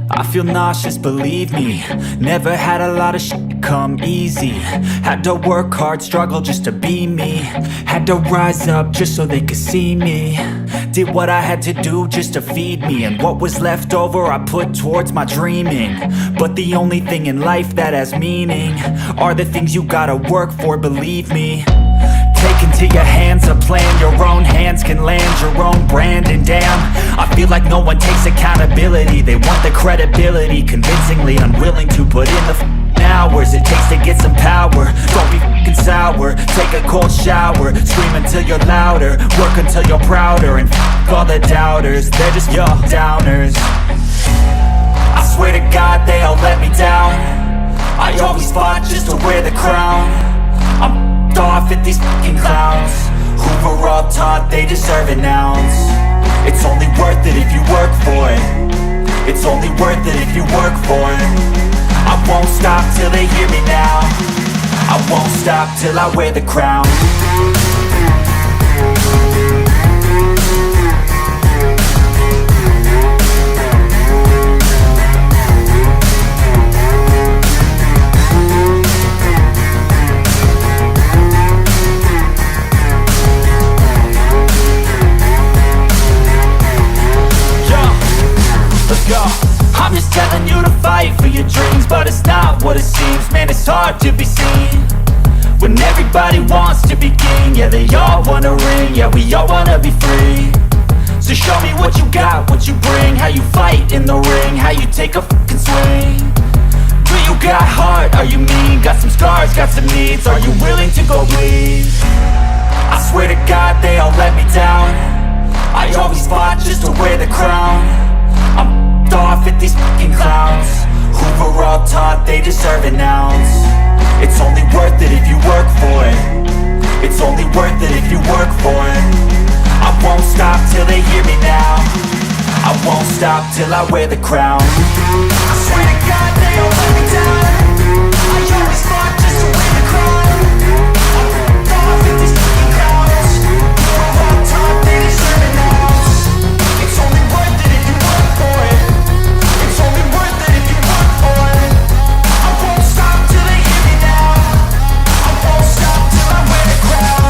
I feel nauseous, believe me. Never had a lot of shit come easy. Had to work hard, struggle just to be me. Had to rise up just so they could see me. Did what I had to do just to feed me. And what was left over I put towards my dreaming. But the only thing in life that has meaning are the things you gotta work for, believe me. Take into your hands a plan. Your own hands can land your own brand. And damn, I feel like no one takes accountability. They want the credibility, convincingly unwilling to put in the hours it takes to get some power. Don't be f***ing sour. Take a cold shower. Scream until you're louder. Work until you're prouder. And f*** all the doubters, they're just your downers. I swear to God they all let me down. I always fought just to wear the crown. I'm off at these fucking clowns who were all taught they deserve an ounce. It's only worth it if you work for it. It's only worth it if you work for it. I won't stop till they hear me now. I won't stop till I wear the crown. I'm just telling you to fight for your dreams, but it's not what it seems. Man, it's hard to be seen when everybody wants to be king. Yeah, they all wanna ring, yeah, we all wanna be free. So show me what you got, what you bring. How you fight in the ring, how you take a fucking swing. Do you got heart, are you mean? Got some scars, got some needs, are you willing to go bleed? I swear to God they all let me down. I always fought just to wear the crown. I'm off at these fucking clowns who were all taught they deserve an ounce. It's only worth it if you work for it. It's only worth it if you work for it. I won't stop till they hear me now. I won't stop till I wear the crown. I swear to God they all let me down. I always fought just to wear the crown. I'm off at these fucking clowns who were all taught they deserve an ounce. It's only worth it if you work for it. It's only worth it if you work for it. I won't stop till they hear me now. I won't stop till I wear the crown.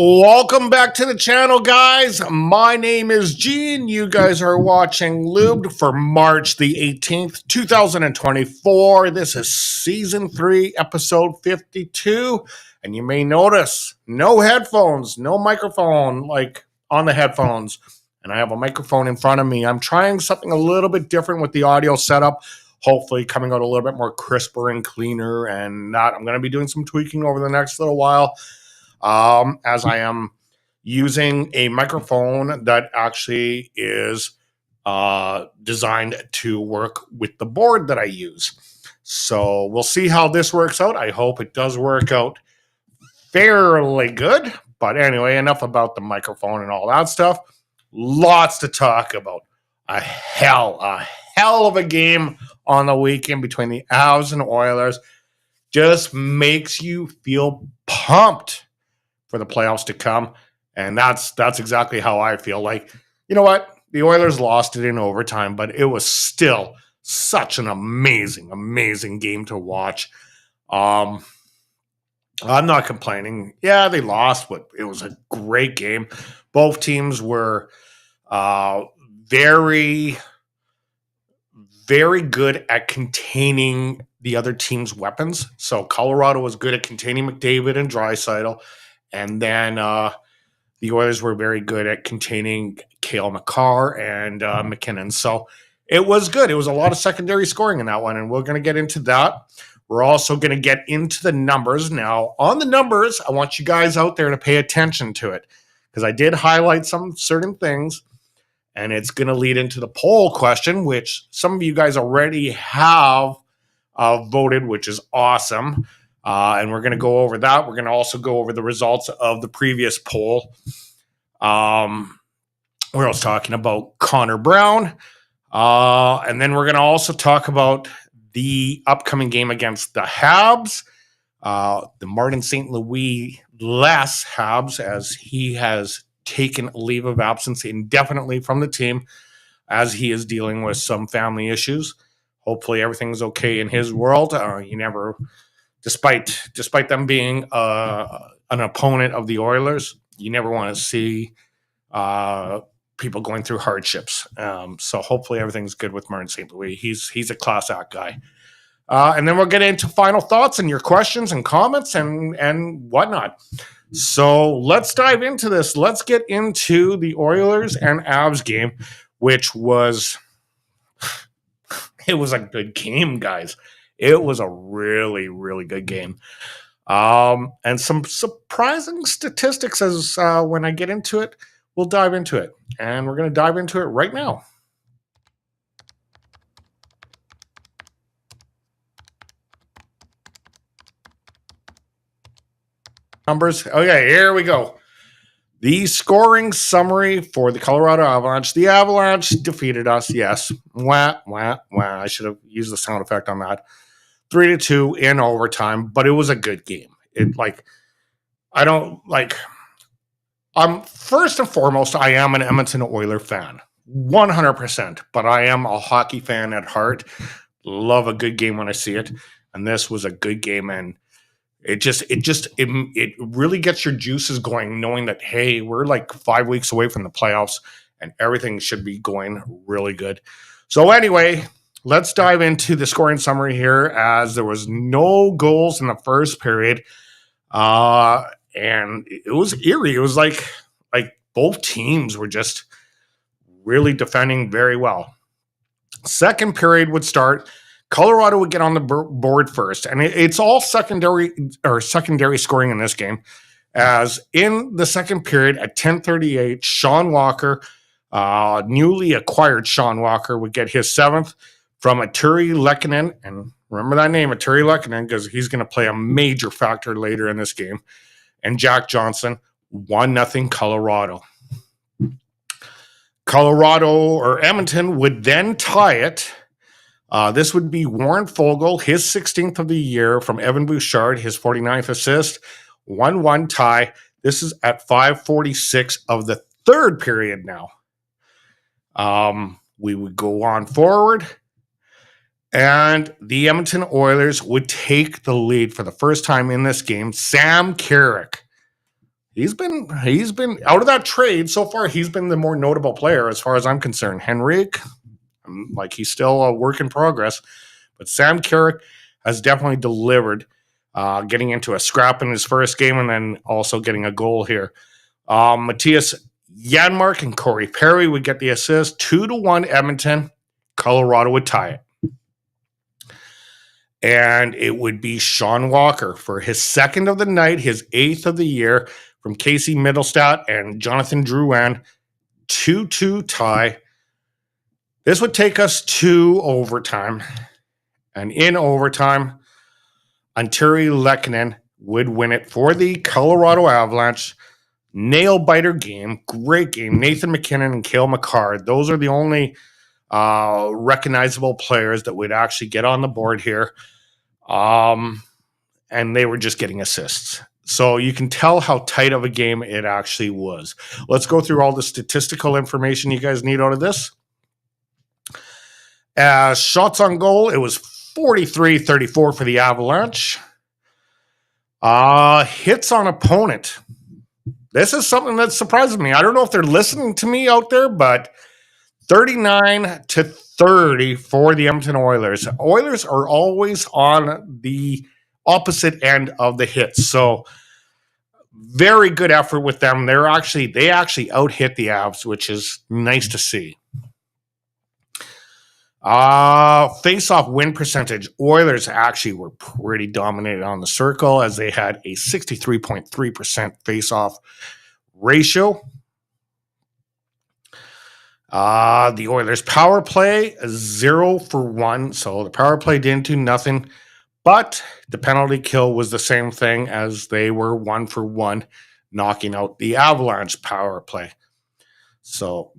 Welcome back to the channel, guys. My name is Gene. You guys are watching Lubed for March the 18th, 2024. This is Season 3, Episode 52. And you may notice no headphones, no microphone like on the headphones. And I have a microphone in front of me. I'm trying something a little bit different with the audio setup. Hopefully coming out a little bit more crisper and cleaner. And I'm going to be doing some tweaking over the next little while. As I am using a microphone that actually is designed to work with the board that I use. So we'll see how this works out. I hope it does work out fairly good. But anyway, enough about the microphone and all that stuff. Lots to talk about. A hell of a game on the weekend between the Avs and Oilers. Just makes you feel pumped for the playoffs to come. And that's exactly how I feel. Like, you know what? The Oilers lost it in overtime, but it was still such an amazing game to watch. I'm not complaining. Yeah, they lost, but it was a great game. Both teams were very good at containing the other team's weapons. So Colorado was good at containing McDavid and Draisaitl. And then the Oilers were very good at containing Cale Makar and McKinnon. So it was good. It was a lot of secondary scoring in that one, and we're going to get into that. We're also going to get into the numbers. Now, on the numbers, I want you guys out there to pay attention to it because I did highlight some certain things, and it's going to lead into the poll question, which some of you guys already have voted, which is awesome. And we're going to go over that. We're going to also go over the results of the previous poll. Where I was talking about Connor Brown. And then we're going to also talk about the upcoming game against the Habs. The Martin St. Louis less Habs, as he has taken a leave of absence indefinitely from the team as he is dealing with some family issues. Hopefully everything's okay in his world. Despite them being an opponent of the Oilers, you never want to see people going through hardships. So hopefully everything's good with Martin St. Louis. He's a class act guy. And then we'll get into final thoughts and your questions and comments and whatnot. So let's dive into this. Let's get into the Oilers and Avs game, which was it was a good game, guys. It was a really, really good game. And some surprising statistics as when I get into it, we'll dive into it. And we're going to dive into it right now. Numbers. Okay, here we go. The scoring summary for the Colorado Avalanche. The Avalanche defeated us, yes. Wah, wah, wah. I should have used the sound effect on that. 3-2 in overtime, but it was a good game. I'm first and foremost, I am an Edmonton Oilers fan, 100%, but I am a hockey fan at heart. Love a good game when I see it, and this was a good game, and it really gets your juices going, knowing that, hey, we're like 5 weeks away from the playoffs, and everything should be going really good. So anyway, let's dive into the scoring summary here, as there was no goals in the first period. And it was eerie. It was like both teams were just really defending very well. Second period would start. Colorado would get on the board first. And it's all secondary scoring in this game. As in the second period at 10:38, Sean Walker, newly acquired Sean Walker, would get his seventh from Artturi Lehkonen, and remember that name, Artturi Lehkonen, because he's going to play a major factor later in this game, and Jack Johnson. 1-0 Colorado. Edmonton would then tie it. This would be Warren Foegele, his 16th of the year, from Evan Bouchard, his 49th assist. 1-1 tie. This is at 5:46 of the third period now. We would go on forward. And the Edmonton Oilers would take the lead for the first time in this game. Sam Carrick. he's been out of that trade so far. He's been the more notable player as far as I'm concerned. Henrik, like he's still a work in progress, but Sam Carrick has definitely delivered, getting into a scrap in his first game and then also getting a goal here. Matthias Janmark and Corey Perry would get the assist. 2-1 Edmonton. Colorado would tie it. And it would be Sean Walker for his second of the night, his 8th of the year, from Casey Middlestat and Jonathan Drouin. 2-2 tie. This would take us to overtime. And in overtime, Anteri Lehkonen would win it for the Colorado Avalanche. Nail-biter game. Great game. Nathan McKinnon and Cale Makar. Those are the only recognizable players that would actually get on the board here. And they were just getting assists. So you can tell how tight of a game it actually was. Let's go through all the statistical information you guys need out of this. Shots on goal, it was 43-34 for the Avalanche. Hits on opponent. This is something that surprises me. I don't know if they're listening to me out there, but 39-30 for the Edmonton Oilers. Oilers are always on the opposite end of the hits. So very good effort with them. They actually out-hit the Avs, which is nice to see. Face-off win percentage. Oilers actually were pretty dominated on the circle as they had a 63.3% face-off ratio. The Oilers power play 0 for 1. So the power play didn't do nothing, but the penalty kill was the same thing as they were 1 for 1, knocking out the Avalanche power play. So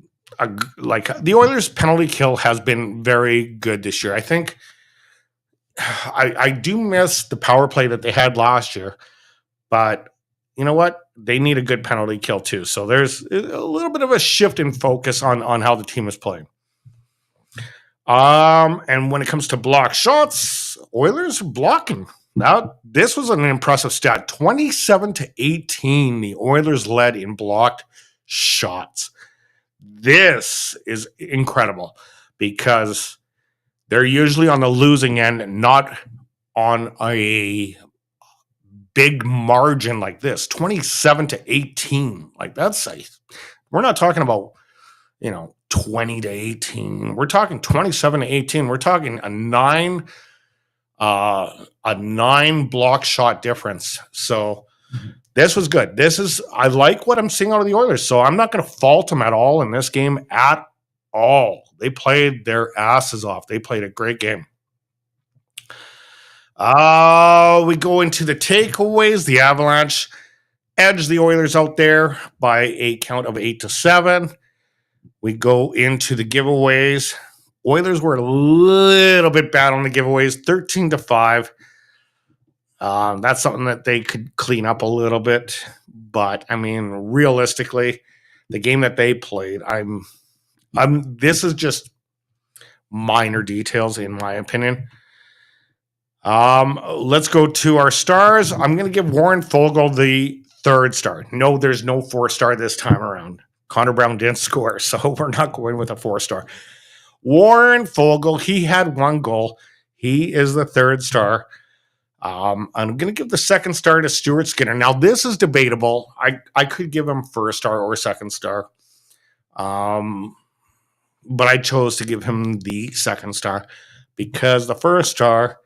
like the Oilers penalty kill has been very good this year. I think I do miss the power play that they had last year, but you know what? They need a good penalty kill too. So there's a little bit of a shift in focus on how the team is playing. And when it comes to block shots, Oilers blocking. Now, this was an impressive stat. 27-18, the Oilers led in blocked shots. This is incredible because they're usually on the losing end, not on a big margin like this. 27-18. Like we're not talking about, 20-18. We're talking 27-18. We're talking a nine block shot difference. So this was good. I like what I'm seeing out of the Oilers. So I'm not going to fault them at all in this game at all. They played their asses off. They played a great game. We go into the takeaways. The Avalanche edged the Oilers out there by a count of 8-7. We go into the giveaways. Oilers were a little bit bad on the giveaways, 13-5. That's something that they could clean up a little bit. But, I mean, realistically, the game that they played, this is just minor details in my opinion. Let's go to our stars. I'm going to give Warren Foegele the 3rd star. No, there's no 4-star this time around. Connor Brown didn't score, so we're not going with a 4-star. Warren Foegele, he had 1 goal. He is the 3rd star. I'm going to give the 2nd star to Stuart Skinner. Now, this is debatable. I could give him 1st star or 2nd star. But I chose to give him the 2nd star because the 1st star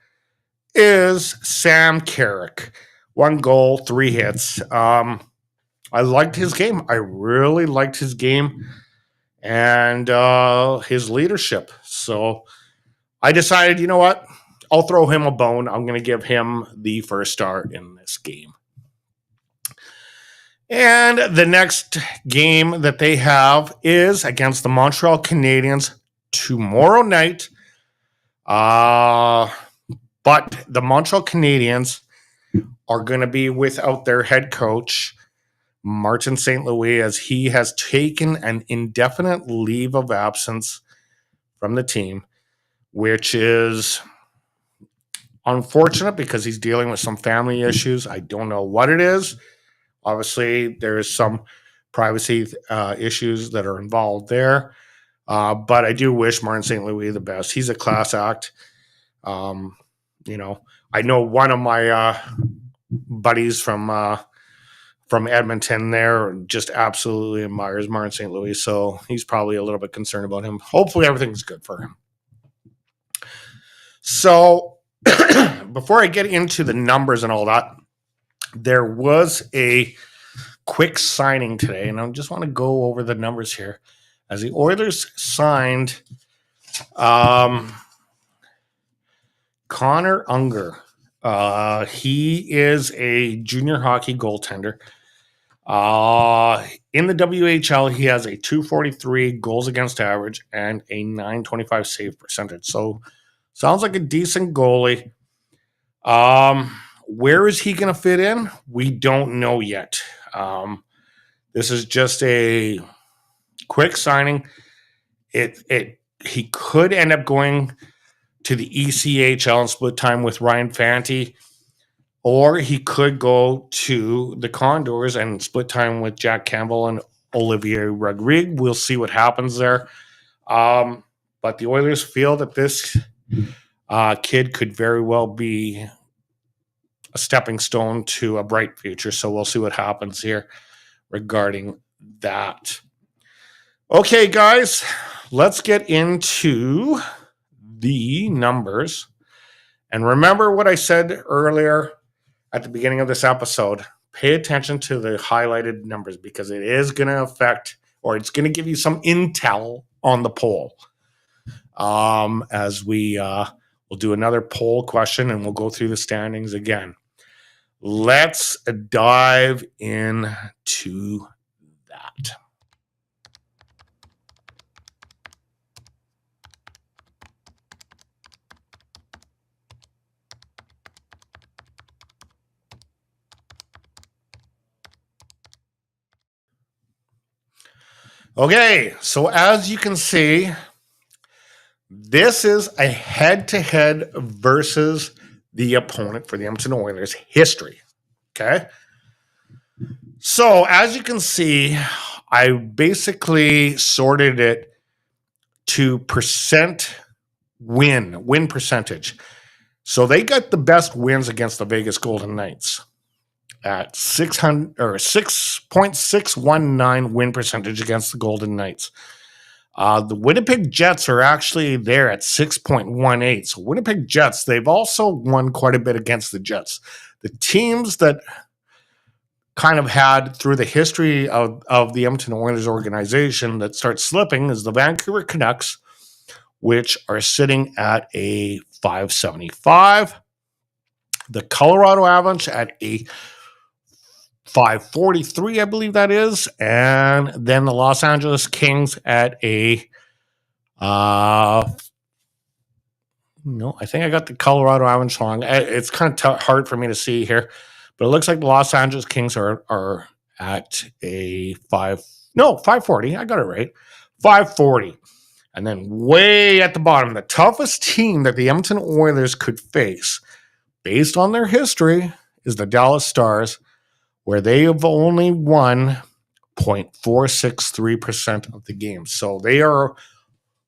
is Sam Carrick. 1 goal, 3 hits. I liked his game. I really liked his game and his leadership. So I decided, you know what? I'll throw him a bone. I'm going to give him the 1st star in this game. And the next game that they have is against the Montreal Canadiens tomorrow night. But the Montreal Canadiens are going to be without their head coach, Martin St. Louis, as he has taken an indefinite leave of absence from the team, which is unfortunate because he's dealing with some family issues. I don't know what it is. Obviously, there's some privacy issues that are involved there. But I do wish Martin St. Louis the best. He's a class act. You know, I know one of my buddies from Edmonton there just absolutely admires Martin St. Louis, so he's probably a little bit concerned about him. Hopefully, everything's good for him. So, before I get into the numbers and all that, there was a quick signing today, and I just want to go over the numbers here. As the Oilers signed Connor Unger. He is a junior hockey goaltender. In the WHL, he has a 243 goals against average and a 925 save percentage. So sounds like a decent goalie. Where is he going to fit in? We don't know yet. This is just a quick signing. He could end up going to the ECHL and split time with Ryan Fanti, or he could go to the Condors and split time with Jack Campbell and Olivier Rodrigue. We'll see what happens there. But the Oilers feel that this kid could very well be a stepping stone to a bright future. So we'll see what happens here regarding that. Okay, guys, let's get into the numbers. And remember what I said earlier at the beginning of this episode. Pay attention to the highlighted numbers because it is going to affect, or it's going to give you some intel on the poll. As we'll do another poll question and we'll go through the standings again. Let's dive into that. Okay, so as you can see, this is a head-to-head versus the opponent for the Edmonton Oilers history. Okay? So as you can see, I basically sorted it to percent win percentage. So they got the best wins against the Vegas Golden Knights at 6.619 win percentage against the Golden Knights. The Winnipeg Jets are actually there at 6.18. So Winnipeg Jets, they've also won quite a bit against the Jets. The teams that kind of had through the history of the Edmonton Oilers organization that start slipping is the Vancouver Canucks, which are sitting at a 575. The Colorado Avalanche at a 543, I believe that is. And then the Los Angeles Kings at a no, I think I got the Colorado Avalanche wrong. It's kind of hard for me to see here, but it looks like the Los Angeles Kings are at a 540. I got it right. 540. And then way at the bottom, the toughest team that the Edmonton Oilers could face, based on their history, is the Dallas Stars, where they have only won 0.463% of the games. So they are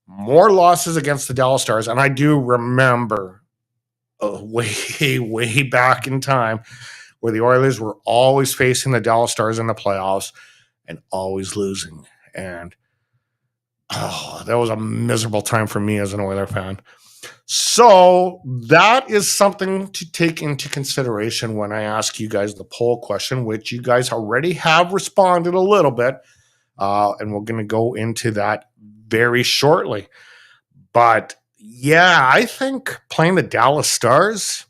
more losses against the Dallas Stars. And I do remember way back in time where the Oilers were always facing the Dallas Stars in the playoffs and always losing. And that was a miserable time for me as an Oiler fan. So that is something to take into consideration when I ask you guys the poll question, which you guys already have responded a little bit. And we're going to go into that very shortly. But yeah, I think playing the Dallas Stars,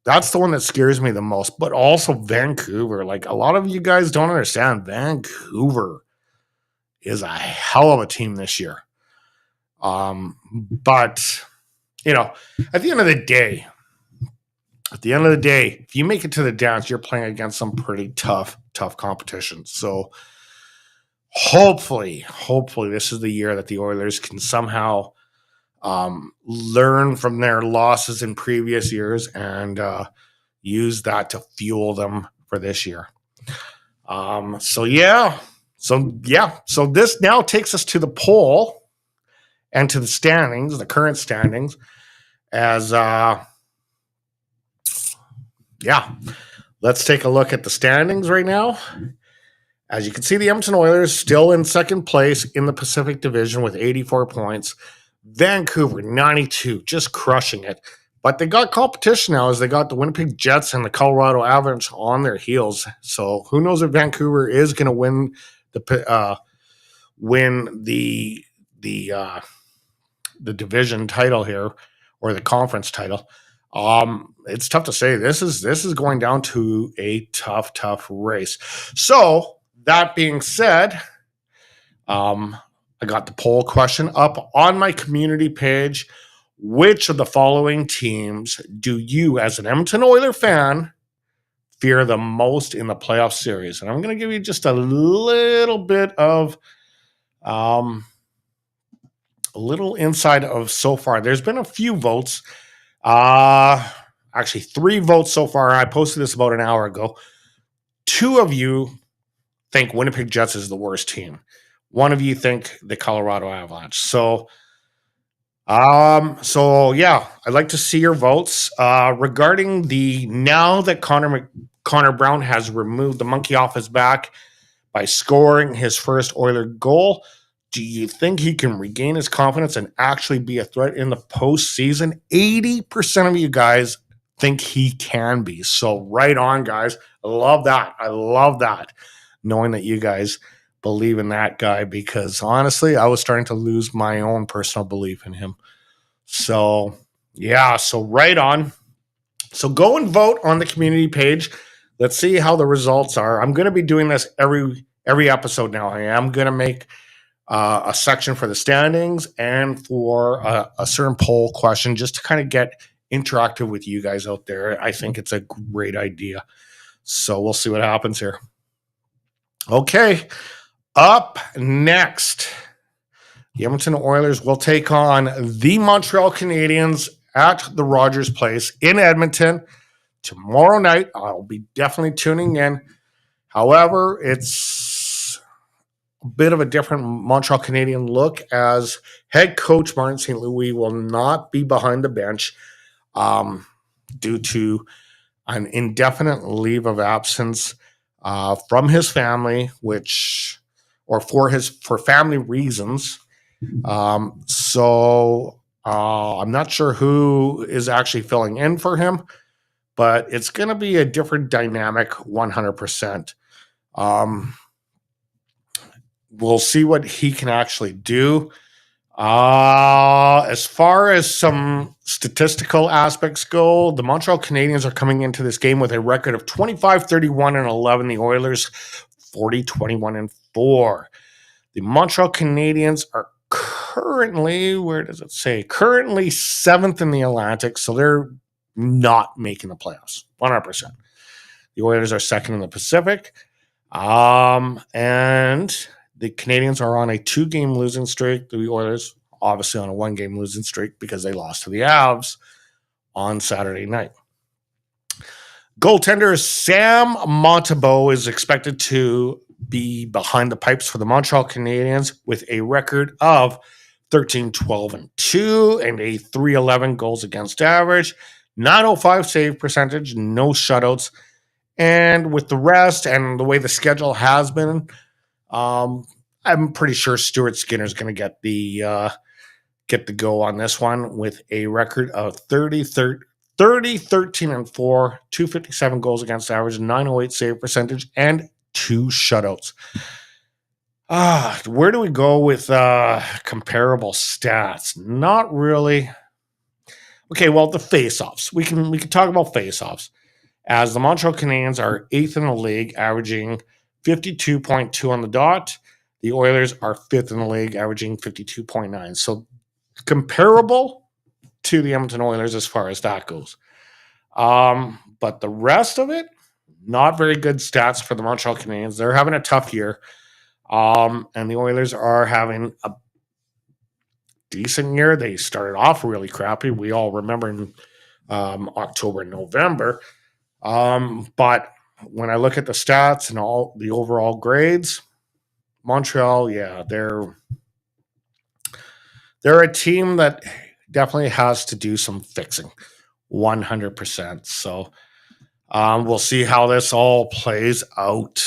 that's the one that scares me the most. But also Vancouver. Like a lot of you guys don't understand, Vancouver is a hell of a team this year. But you know, at the end of the day, if you make it to the dance, you're playing against some pretty tough competition. So hopefully this is the year that the Oilers can somehow learn from their losses in previous years and use that to fuel them for this year. So yeah. So this now takes us to the poll and to the standings, the current standings, as yeah. Let's take a look at the standings right now. As you can see, the Edmonton Oilers still in second place in the Pacific Division with 84 points. Vancouver, 92, just crushing it. But they got competition now as they got the Winnipeg Jets and the Colorado Avalanche on their heels. So who knows if Vancouver is going to win the division title here or the conference title. It's tough to say. This is going down to a tough race. So that being said, I got the poll question up on my community page. Which of the following teams do you, as an Edmonton Oiler fan, fear the most in the playoff series? And I'm going to give you just a little bit of a little inside of so far. There's been a few votes. Actually, 3 votes so far. I posted this about an hour ago. 2 of you think Winnipeg Jets is the worst team. 1 of you think the Colorado Avalanche. So yeah, I'd like to see your votes regarding now that Connor Brown has removed the monkey off his back by scoring his first Oiler goal. Do you think he can regain his confidence and actually be a threat in the postseason? 80% of you guys think he can be. So right on, guys. I love that. Knowing that you guys believe in that guy, because honestly, I was starting to lose my own personal belief in him. So yeah, so right on. So go and vote on the community page. Let's see how the results are. I'm going to be doing this every episode now. I am going to make a section for the standings and for a certain poll question just to kind of get interactive with you guys out there. I think it's a great idea. So we'll see what happens here. Okay, up next, the Edmonton Oilers will take on the Montreal Canadiens at the Rogers Place in Edmonton tomorrow night. I'll be definitely tuning in. However, it's a bit of a different Montreal Canadian look, as head coach Martin St. Louis will not be behind the bench due to an indefinite leave of absence from his family, for family reasons. So I'm not sure who is actually filling in for him, but it's going to be a different dynamic 100%. We'll see what he can actually do. As far as some statistical aspects go, the Montreal Canadiens are coming into this game with a record of 25-31-11. The Oilers 40-21-4. The Montreal Canadiens are currently, currently 7th in the Atlantic, so they're not making the playoffs, 100%. The Oilers are 2nd in the Pacific, and the Canadiens are on a 2-game losing streak. The Oilers obviously on a 1-game losing streak because they lost to the Avs on Saturday night. Goaltender Sam Montembeault is expected to be behind the pipes for the Montreal Canadiens with a record of 13-12-2 and a .311 goals against average, .905 save percentage, no shutouts. And with the rest and the way the schedule has been, I'm pretty sure Stuart Skinner is going to get the go on this one with a record of 13-4, 257 goals against average, 908 save percentage, and 2 shutouts. Where do we go with comparable stats? Not really. Okay, well, the face-offs. We can talk about face-offs, as the Montreal Canadiens are 8th in the league, averaging 52.2 on the dot. The Oilers are 5th in the league, averaging 52.9. So comparable to the Edmonton Oilers as far as that goes. But the rest of it, not very good stats for the Montreal Canadiens. They're having a tough year. And the Oilers are having a decent year. They started off really crappy. We all remember in October and November. But when I look at the stats and all the overall grades, Montreal, yeah, they're a team that definitely has to do some fixing, 100%. So we'll see how this all plays out.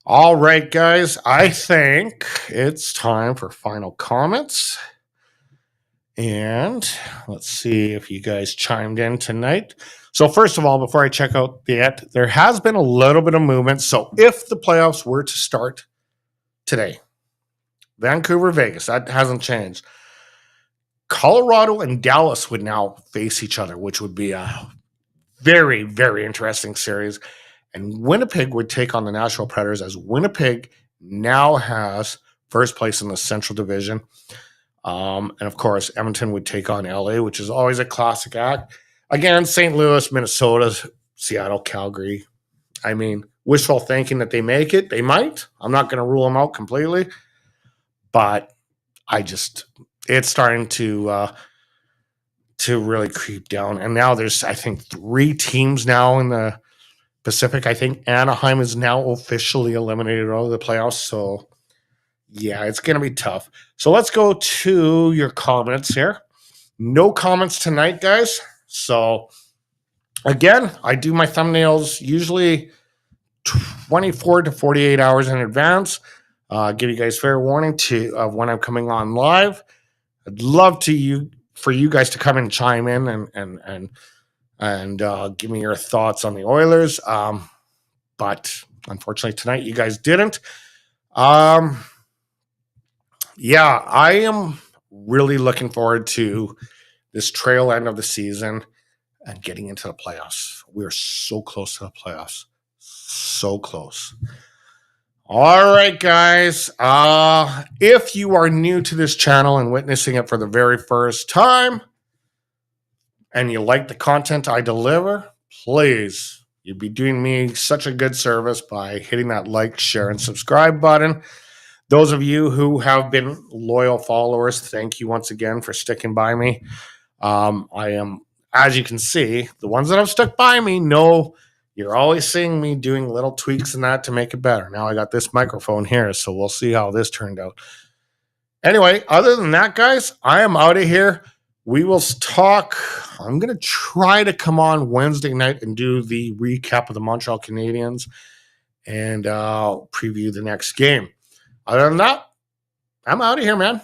All right, guys, I think it's time for final comments. And let's see if you guys chimed in tonight. So first of all, before I check out that, there has been a little bit of movement. So if the playoffs were to start today, Vancouver, Vegas, that hasn't changed. Colorado and Dallas would now face each other, which would be a very, very interesting series. And Winnipeg would take on the Nashville Predators, as Winnipeg now has first place in the Central Division. And of course, Edmonton would take on LA, which is always a classic act. Again, St. Louis, Minnesota, Seattle, Calgary. I mean, wishful thinking that they make it. They might. I'm not going to rule them out completely. But it's starting to really creep down. And now there's, I think, 3 teams now in the Pacific. I think Anaheim is now officially eliminated out of the playoffs. So, yeah, it's going to be tough. So let's go to your comments here. No comments tonight, guys. So, again, I do my thumbnails usually 24 to 48 hours in advance. Give you guys fair warning of when I'm coming on live. I'd love for you guys to come and chime in and give me your thoughts on the Oilers. But unfortunately tonight you guys didn't. Yeah, I am really looking forward to this trail end of the season and getting into the playoffs. We're so close to the playoffs. So close. All right, guys. If you are new to this channel and witnessing it for the very first time, and you like the content I deliver, please, you'd be doing me such a good service by hitting that like, share, and subscribe button. Those of you who have been loyal followers, thank you once again for sticking by me. I am, as you can see, the ones that have stuck by me know you're always seeing me doing little tweaks and that to make it better. Now I got this microphone here, so we'll see how this turned out. Anyway, other than that, guys, I am out of here. We will talk. I'm going to try to come on Wednesday night and do the recap of the Montreal Canadiens and preview the next game. Other than that, I'm out of here, man.